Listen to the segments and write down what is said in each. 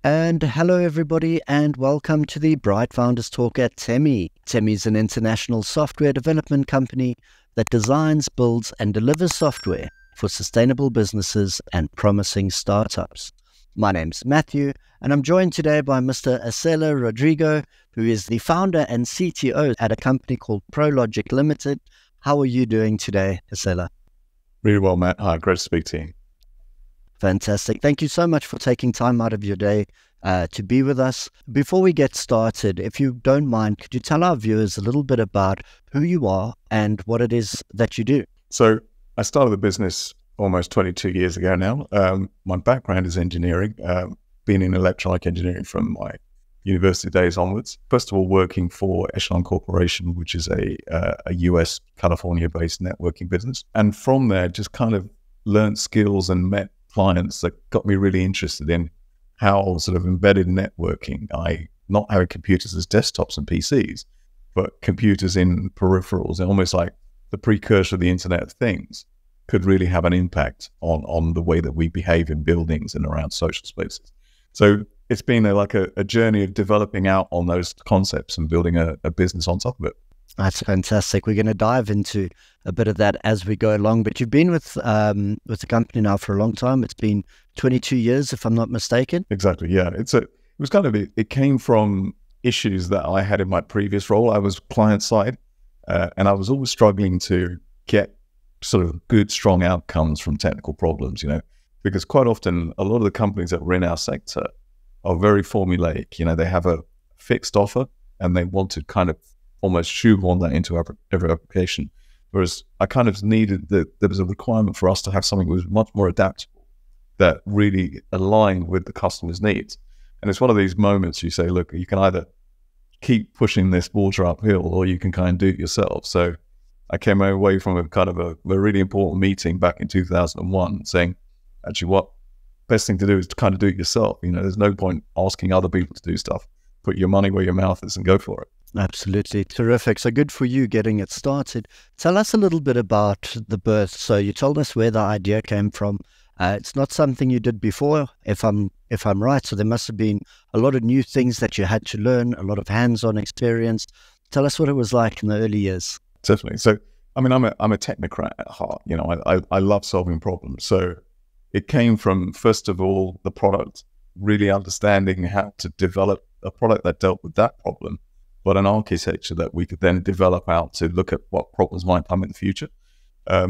And hello, everybody, and welcome to the Bright Founders Talk at Temy. Temy is an international software development company that designs, builds, and delivers software for sustainable businesses and promising startups. My name's Matthew, and I'm joined today by Mr. Asela Rodrigo, who is the founder and CTO at a company called Prolojik Limited. How are you doing today, Asela? Really well, Matt. Hi, great to speak to you. Fantastic. Thank you so much for taking time out of your day to be with us. Before we get started, if you don't mind, could you tell our viewers a little bit about who you are and what it is that you do? So I started the business almost 22 years ago now. My background is engineering, been in electronic engineering from my university days onwards. First of all, working for Echelon Corporation, which is a US, California-based networking business. And from there, just kind of learned skills and met clients that got me really interested in how sort of embedded networking, not having computers as desktops and PCs, but computers in peripherals, and almost like the precursor of the Internet of Things, could really have an impact on the way that we behave in buildings and around social spaces. So it's been a journey of developing out on those concepts and building a business on top of it. That's fantastic. We're going to dive into a bit of that as we go along. But you've been with the company now for a long time. It's been 22 years, if I'm not mistaken. Exactly. Yeah. It came from issues that I had in my previous role. I was client side, and I was always struggling to get sort of good, strong outcomes from technical problems. Because quite often a lot of the companies that were in our sector are very formulaic. They have a fixed offer, and they want to kind of almost shoehorn that into every application. Whereas I kind of needed there was a requirement for us to have something that was much more adaptable, that really aligned with the customer's needs. And it's one of these moments you say, look, you can either keep pushing this water uphill or you can kind of do it yourself. So I came away from a really important meeting back in 2001 saying, actually, what best thing to do is to kind of do it yourself. There's no point asking other people to do stuff. Put your money where your mouth is and go for it. Absolutely. Terrific. So good for you getting it started. Tell us a little bit about the birth. So you told us where the idea came from. It's not something you did before, if I'm right. So there must have been a lot of new things that you had to learn, a lot of hands-on experience. Tell us what it was like in the early years. Definitely. So, I'm a technocrat at heart. I love solving problems. So it came from, first of all, the product, really understanding how to develop a product that dealt with that problem, but an architecture that we could then develop out to look at what problems might come in the future.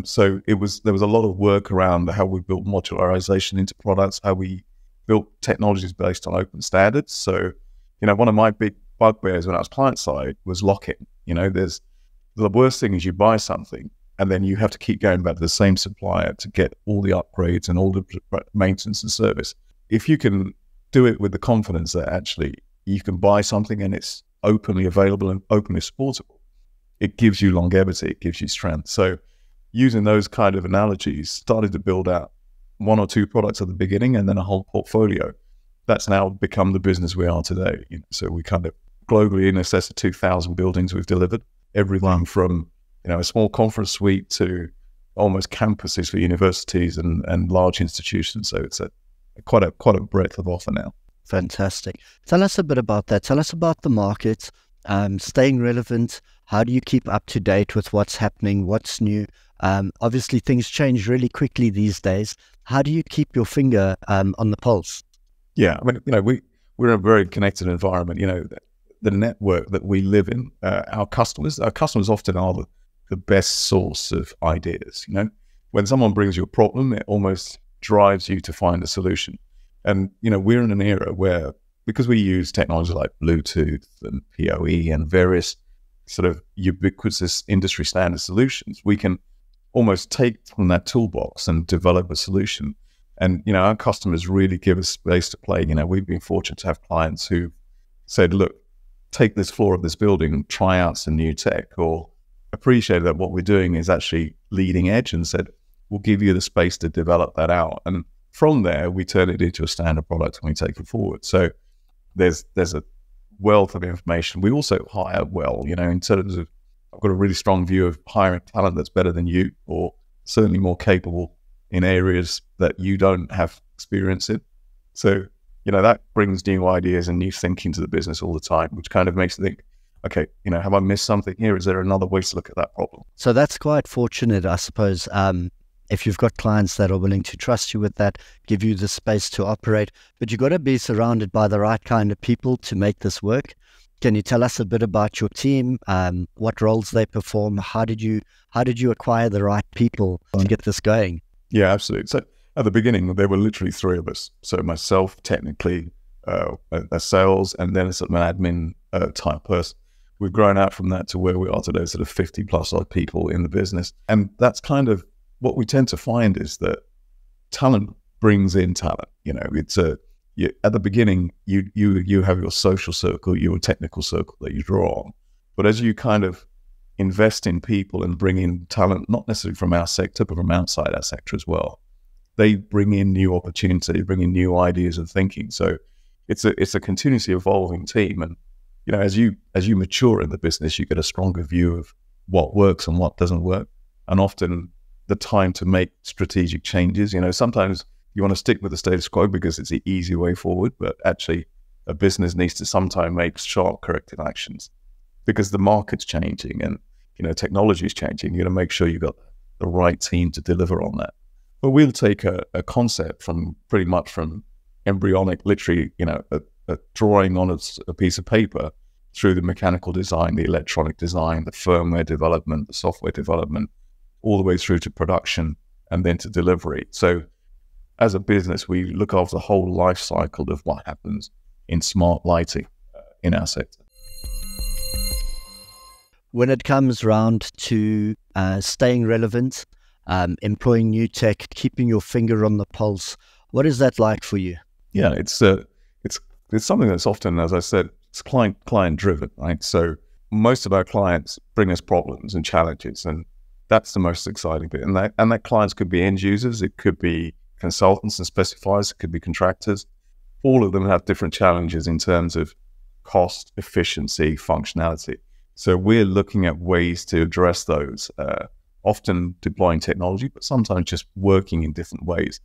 So there was a lot of work around how we built modularization into products, how we built technologies based on open standards. So, one of my big bugbears when I was client side was lock-in. There's the worst thing is you buy something and then you have to keep going back to the same supplier to get all the upgrades and all the maintenance and service. If you can do it with the confidence that actually you can buy something and it's openly available and openly supportable, it gives you longevity, it gives you strength. So using those kind of analogies, started to build out one or two products at the beginning and then a whole portfolio. That's now become the business we are today. So we kind of globally in excess of 2,000 buildings we've delivered, everything from a small conference suite to almost campuses for universities and large institutions. So it's quite a breadth of offer now. Fantastic. Tell us a bit about that. Tell us about the market, staying relevant. How do you keep up to date with what's happening, what's new? Obviously, things change really quickly these days. How do you keep your finger on the pulse? Yeah, we're in a very connected environment. The network that we live in, our customers often are the best source of ideas. When someone brings you a problem, it almost drives you to find a solution. And, we're in an era where, because we use technology like Bluetooth and PoE and various sort of ubiquitous industry standard solutions, we can almost take from that toolbox and develop a solution. And, our customers really give us space to play. We've been fortunate to have clients who said, look, take this floor of this building and try out some new tech, or appreciate that what we're doing is actually leading edge and said, we'll give you the space to develop that out. And from there, we turn it into a standard product and we take it forward. So there's a wealth of information. We also hire well, in terms of, I've got a really strong view of hiring talent that's better than you, or certainly more capable in areas that you don't have experience in. So, that brings new ideas and new thinking to the business all the time, which kind of makes you think, okay, have I missed something here? Is there another way to look at that problem? So that's quite fortunate, I suppose. If you've got clients that are willing to trust you with that, give you the space to operate, but you've got to be surrounded by the right kind of people to make this work. Can you tell us a bit about your team? What roles they perform? How did you acquire the right people to get this going? Yeah, absolutely. So at the beginning, there were literally three of us. So myself, technically, a sales, and then a sort of an admin type person. We've grown out from that to where we are today, sort of 50 plus odd people in the business. And that's kind of what we tend to find, is that talent brings in talent. It's at the beginning, you have your social circle, your technical circle that you draw on. But as you kind of invest in people and bring in talent, not necessarily from our sector, but from outside our sector as well, they bring in new opportunity, bring in new ideas and thinking. So it's a continuously evolving team. And as you mature in the business, you get a stronger view of what works and what doesn't work, and often the time to make strategic changes. Sometimes you want to stick with the status quo because it's the easy way forward, but actually a business needs to sometimes make sharp corrective actions because the market's changing and technology is changing. You got to make sure you've got the right team to deliver on that. But we'll take a concept from pretty much from embryonic, literally, a drawing on a piece of paper, through the mechanical design, the electronic design, the firmware development, the software development, all the way through to production and then to delivery. So as a business, we look after the whole life cycle of what happens in smart lighting in our sector. When it comes round to staying relevant, employing new tech, keeping your finger on the pulse, what is that like for you? Yeah, it's something that's often, as I said, it's client driven, right? So most of our clients bring us problems and challenges, and that's the most exciting bit. And that clients could be end users, it could be consultants and specifiers, it could be contractors. All of them have different challenges in terms of cost, efficiency, functionality. So we're looking at ways to address those, often deploying technology, but sometimes just working in different ways.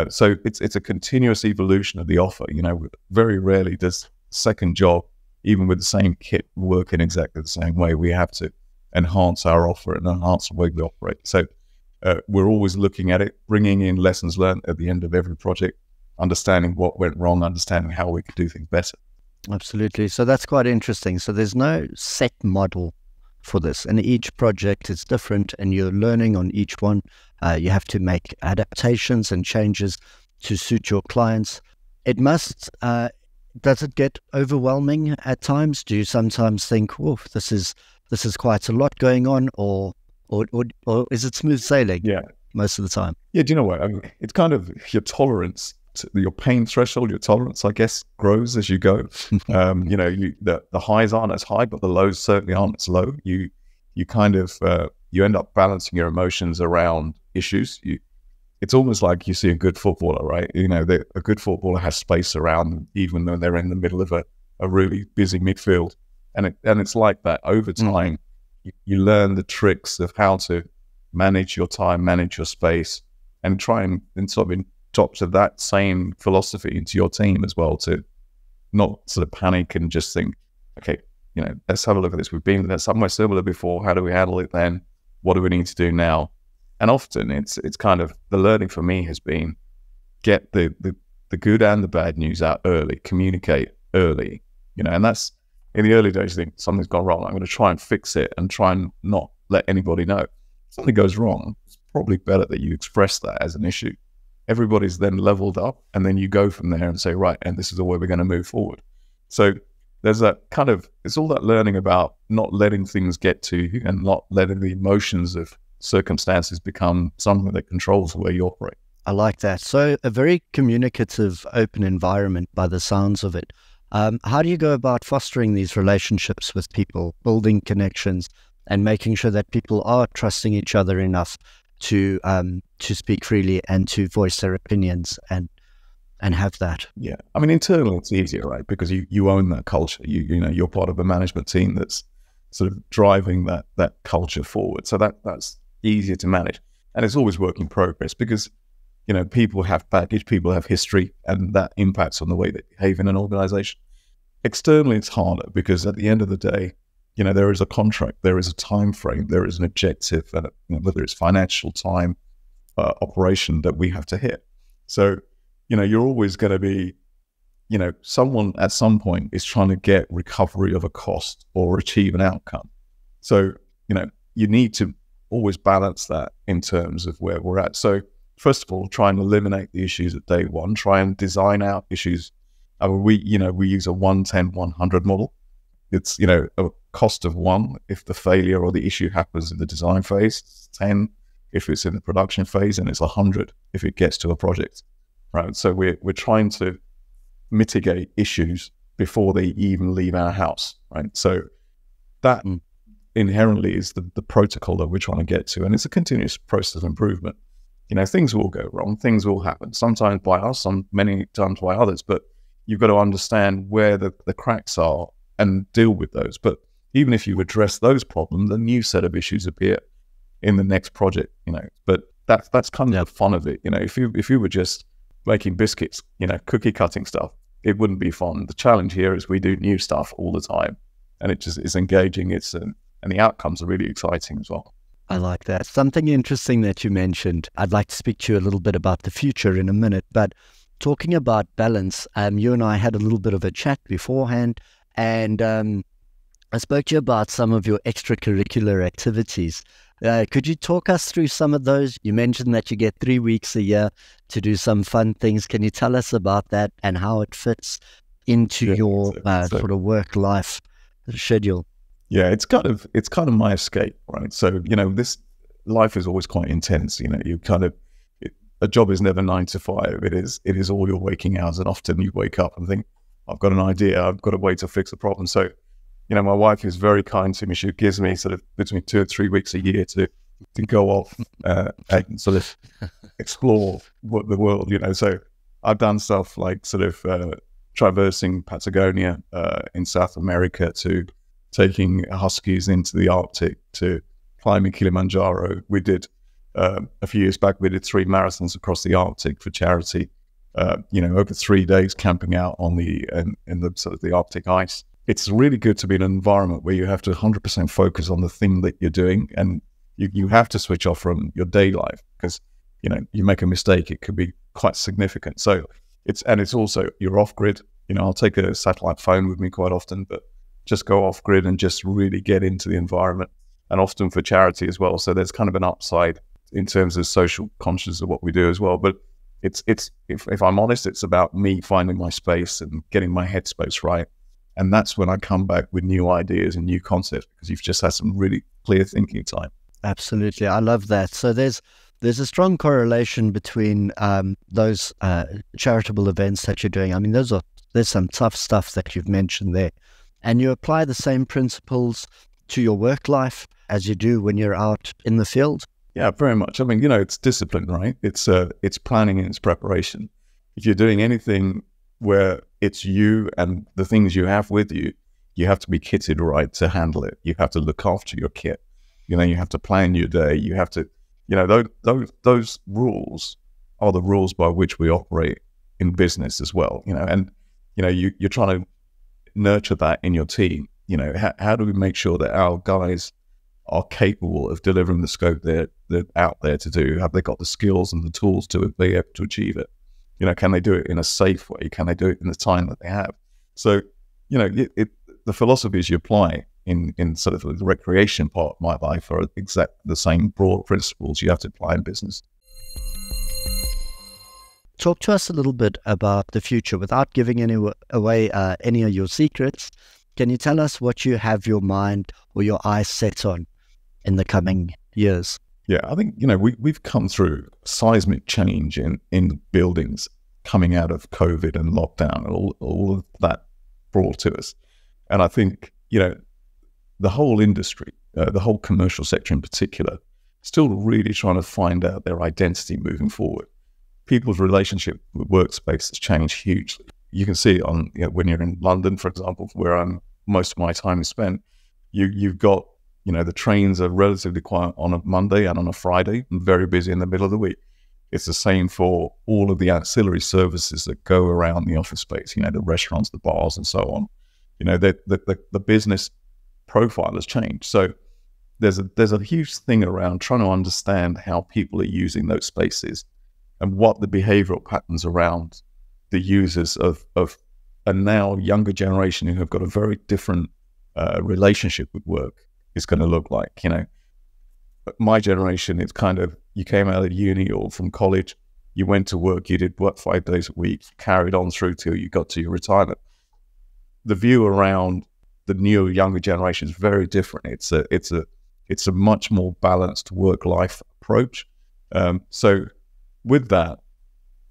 So it's a continuous evolution of the offer. Very rarely does second job, even with the same kit, work in exactly the same way. We have to enhance our offer and enhance the way we operate. So we're always looking at it, bringing in lessons learned at the end of every project, understanding what went wrong, understanding how we could do things better. Absolutely. So that's quite interesting. So there's no set model for this, and each project is different, and you're learning on each one. You have to make adaptations and changes to suit your clients. It must, does it get overwhelming at times? Do you sometimes think, "Oh, this is quite a lot going on," or is it smooth sailing? Yeah, most of the time. Yeah, do you know what? I mean, it's kind of your tolerance, your pain threshold, your tolerance, I guess, grows as you go. The highs aren't as high, but the lows certainly aren't as low. You kind of you end up balancing your emotions around issues. It's almost like you see a good footballer, right? A good footballer has space around them, even though they're in the middle of a really busy midfield. And it's like that over time. You learn the tricks of how to manage your time, manage your space, and try and sort of adopt that same philosophy into your team as well, to not sort of panic and just think, okay, let's have a look at this. We've been there somewhere similar before. How do we handle it then? What do we need to do now? And often it's kind of, the learning for me has been, get the good and the bad news out early, communicate early, and that's, in the early days, you think something's gone wrong. I'm going to try and fix it and try and not let anybody know. If something goes wrong, it's probably better that you express that as an issue. Everybody's then leveled up, and then you go from there and say, right, and this is the way we're going to move forward. So there's that kind of, it's all that learning about not letting things get to you and not letting the emotions of circumstances become something that controls the way you operate. I like that. So a very communicative, open environment by the sounds of it. How do you go about fostering these relationships with people, building connections, and making sure that people are trusting each other enough to speak freely and to voice their opinions and have that? Yeah, I mean, internally it's easier, right? Because you own that culture. You're part of a management team that's sort of driving that culture forward. So that's easier to manage, and it's always work in progress, because people have baggage, people have history, and that impacts on the way they behave in an organization. Externally, it's harder because at the end of the day, there is a contract, there is a time frame, there is an objective, and whether it's financial time, operation that we have to hit. So, you're always going to be, someone at some point is trying to get recovery of a cost or achieve an outcome. So, you need to always balance that in terms of where we're at. So, first of all, try and eliminate the issues at day one, try and design out issues. We use a 1-10-100 model. It's, a cost of 1 if the failure or the issue happens in the design phase, it's 10 if it's in the production phase, and it's 100 if it gets to a project, right? So we're trying to mitigate issues before they even leave our house, right? So that inherently is the protocol that we're trying to get to, and it's a continuous process of improvement. Things will go wrong, things will happen, sometimes by us, many times by others, but you've got to understand where the cracks are and deal with those. But even if you address those problems, a new set of issues appear in the next project, but that's kind of the fun of it. If you were just making biscuits, cookie cutting stuff, it wouldn't be fun. The challenge here is we do new stuff all the time, and it just is engaging. And the outcomes are really exciting as well. I like that. Something interesting that you mentioned. I'd like to speak to you a little bit about the future in a minute, but talking about balance, you and I had a little bit of a chat beforehand, and I spoke to you about some of your extracurricular activities. Could you talk us through some of those? You mentioned that you get 3 weeks a year to do some fun things. Can you tell us about that and how it fits into your sort of work-life schedule? Yeah, it's kind of my escape, right? So, this life is always quite intense. A job is never 9 to 5. It is all your waking hours, and often you wake up and think, I've got an idea, I've got a way to fix the problem. So, my wife is very kind to me. She gives me sort of between 2 or 3 weeks a year to go off and sort of explore the world, So I've done stuff like sort of traversing Patagonia in South America, to taking huskies into the Arctic, to climbing Kilimanjaro. We did, a few years back, we did 3 marathons across the Arctic for charity, over 3 days camping out in the sort of the Arctic ice. It's really good to be in an environment where you have to 100% focus on the thing that you're doing, and you have to switch off from your day life, because, you make a mistake, it could be quite significant. So it's also, you're off grid. I'll take a satellite phone with me quite often, but just go off grid and just really get into the environment, and often for charity as well. So there's kind of an upside in terms of social consciousness of what we do as well. But if I'm honest, it's about me finding my space and getting my headspace right. And that's when I come back with new ideas and new concepts, because you've just had some really clear thinking time. Absolutely. I love that. So there's a strong correlation between those charitable events that you're doing. I mean, there's some tough stuff that you've mentioned there. And you apply the same principles to your work life as you do when you're out in the field? Yeah, very much. I mean, it's discipline, right? It's planning and it's preparation. If you're doing anything where it's you and the things you have with you, you have to be kitted right to handle it. You have to look after your kit. You have to plan your day. You have to, those rules are the rules by which we operate in business as well. You're trying to nurture that in your team. How do we make sure that our guys are capable of delivering the scope they're out there to do? Have they got the skills and the tools to be able to achieve it? Can they do it in a safe way? Can they do it in the time that they have? So, the philosophies you apply in sort of the recreation part of my life are exactly the same broad principles you have to apply in business. Talk to us a little bit about the future without giving away any of your secrets. Can you tell us what you have your mind or your eyes set on in the coming years? Yeah, I think, we've come through seismic change in buildings coming out of COVID and lockdown, and all of that brought to us. And I think, the whole industry, the whole commercial sector in particular, still really trying to find out their identity moving forward. People's relationship with workspace has changed hugely. You can see it on, when you're in London, for example, where most of my time is spent, you've got, the trains are relatively quiet on a Monday and on a Friday, and very busy in the middle of the week. It's the same for all of the ancillary services that go around the office space, the restaurants, the bars, and so on. The business profile has changed. So there's a huge thing around trying to understand how people are using those spaces and what the behavioral patterns around the users of a now younger generation who have got a very different relationship with work is going to look like. My generation, it's kind of, you came out of uni or from college, you went to work, you did work 5 days a week, carried on through till you got to your retirement. The view around the new younger generation is very different. It's a much more balanced work-life approach. So with that,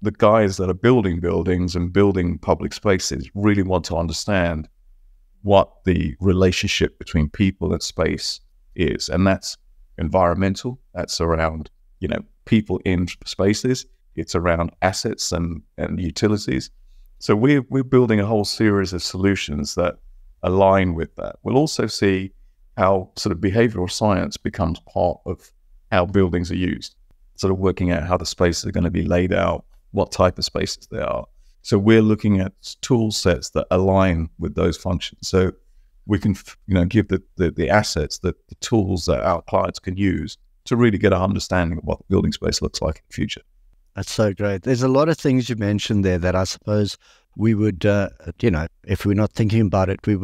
the guys that are building buildings and building public spaces really want to understand what the relationship between people and space is. And that's environmental, that's around, people in spaces, it's around assets and utilities. So we're building a whole series of solutions that align with that. We'll also see how sort of behavioral science becomes part of how buildings are used, sort of working out how the spaces are going to be laid out, what type of spaces they are. So we're looking at tool sets that align with those functions. So we can, give the assets, the tools that our clients can use to really get an understanding of what the building space looks like in the future. That's so great. There's a lot of things you mentioned there that I suppose we would, if we're not thinking about it, we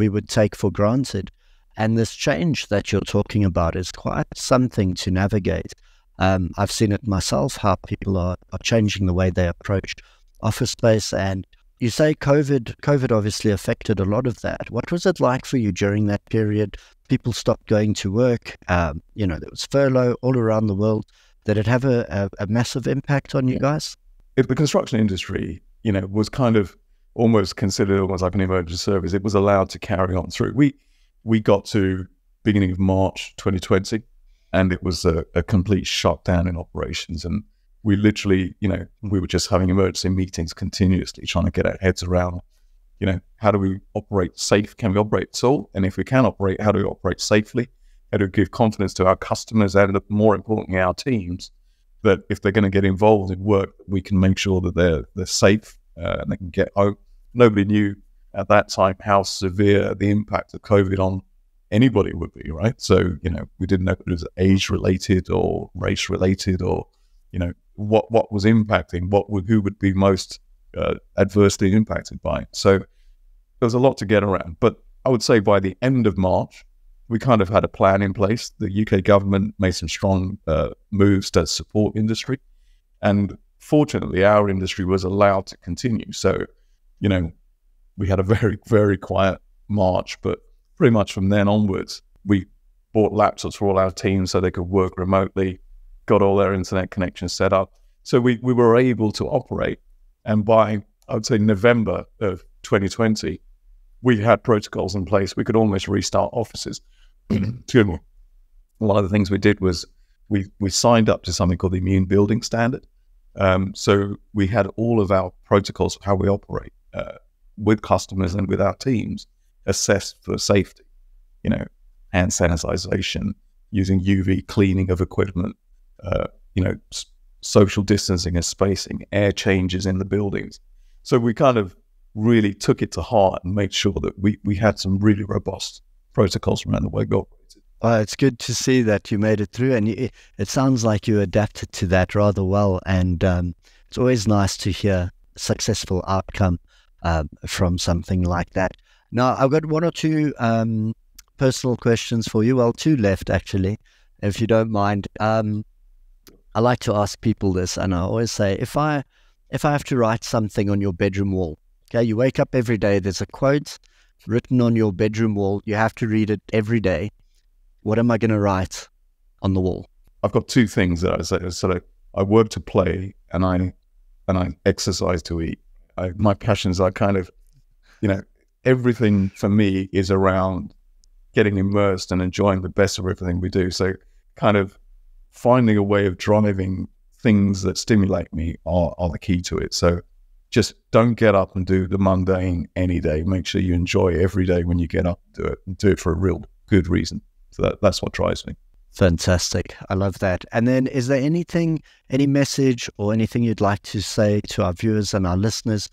would take for granted. And this change that you're talking about is quite something to navigate. I've seen it myself, how people are changing the way they approach office space. And you say COVID obviously affected a lot of that. What was it like for you during that period? People stopped going to work. There was furlough all around the world. Did it have a massive impact on you guys? If the construction industry, was kind of almost considered almost like an emergency service, it was allowed to carry on through. We got to beginning of March 2020, and it was a complete shutdown in operations. And we literally, we were just having emergency meetings continuously, trying to get our heads around, how do we operate safe? Can we operate at all? And if we can operate, how do we operate safely? How to give confidence to our customers and, more importantly, our teams, that if they're going to get involved in work, we can make sure that they're safe and they can get home. Nobody knew at that time how severe the impact of COVID on anybody would be, right? So, we didn't know if it was age-related or race-related or, what was impacting, who would be most adversely impacted by it. So there was a lot to get around. But I would say by the end of March, we kind of had a plan in place. The UK government made some strong moves to support industry. And fortunately, our industry was allowed to continue. So, we had a very, very quiet March, but pretty much from then onwards, we bought laptops for all our teams so they could work remotely, got all their internet connections set up. So we were able to operate. And by, I would say, November of 2020, we had protocols in place. We could almost restart offices. One of the things we did was we signed up to something called the Immune Building Standard. So we had all of our protocols of how we operate with customers and with our teams assessed for safety, hand sanitization, using UV cleaning of equipment, social distancing and spacing, air changes in the buildings. So we kind of really took it to heart and made sure that we had some really robust protocols around the way we operated. It's good to see that you made it through, and it sounds like you adapted to that rather well. And it's always nice to hear a successful outcome from something like that. Now, I've got one or two personal questions for you. Well, two left, actually, if you don't mind. I like to ask people this, and I always say, if I have to write something on your bedroom wall, okay, you wake up every day, there's a quote written on your bedroom wall, you have to read it every day. What am I going to write on the wall? I've got two things that I say. So I work to play, and I exercise to eat. My passions are kind of, everything for me is around getting immersed and enjoying the best of everything we do. So kind of finding a way of driving things that stimulate me are the key to it. So just don't get up and do the mundane any day. Make sure you enjoy every day when you get up and do it for a real good reason. So that's what drives me. Fantastic. I love that. And then is there anything, any message or anything you'd like to say to our viewers and our listeners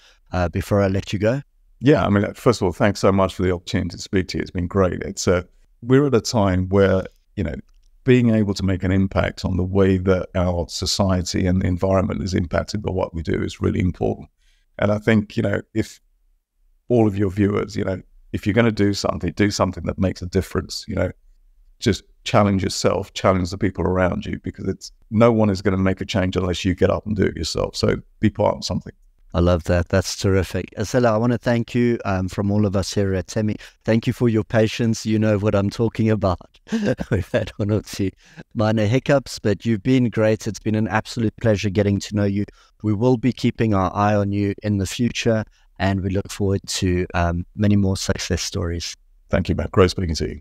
before I let you go? Yeah, I mean, first of all, thanks so much for the opportunity to speak to you. It's been great. We're at a time where, being able to make an impact on the way that our society and the environment is impacted by what we do is really important. And I think, if all of your viewers, if you're going to do something that makes a difference, just challenge yourself, challenge the people around you, because no one is going to make a change unless you get up and do it yourself. So be part of something. I love that. That's terrific. Asela, I want to thank you from all of us here at Temy. Thank you for your patience. You know what I'm talking about. We've had one or two minor hiccups, but you've been great. It's been an absolute pleasure getting to know you. We will be keeping our eye on you in the future, and we look forward to many more success stories. Thank you, Matt. Great speaking to you.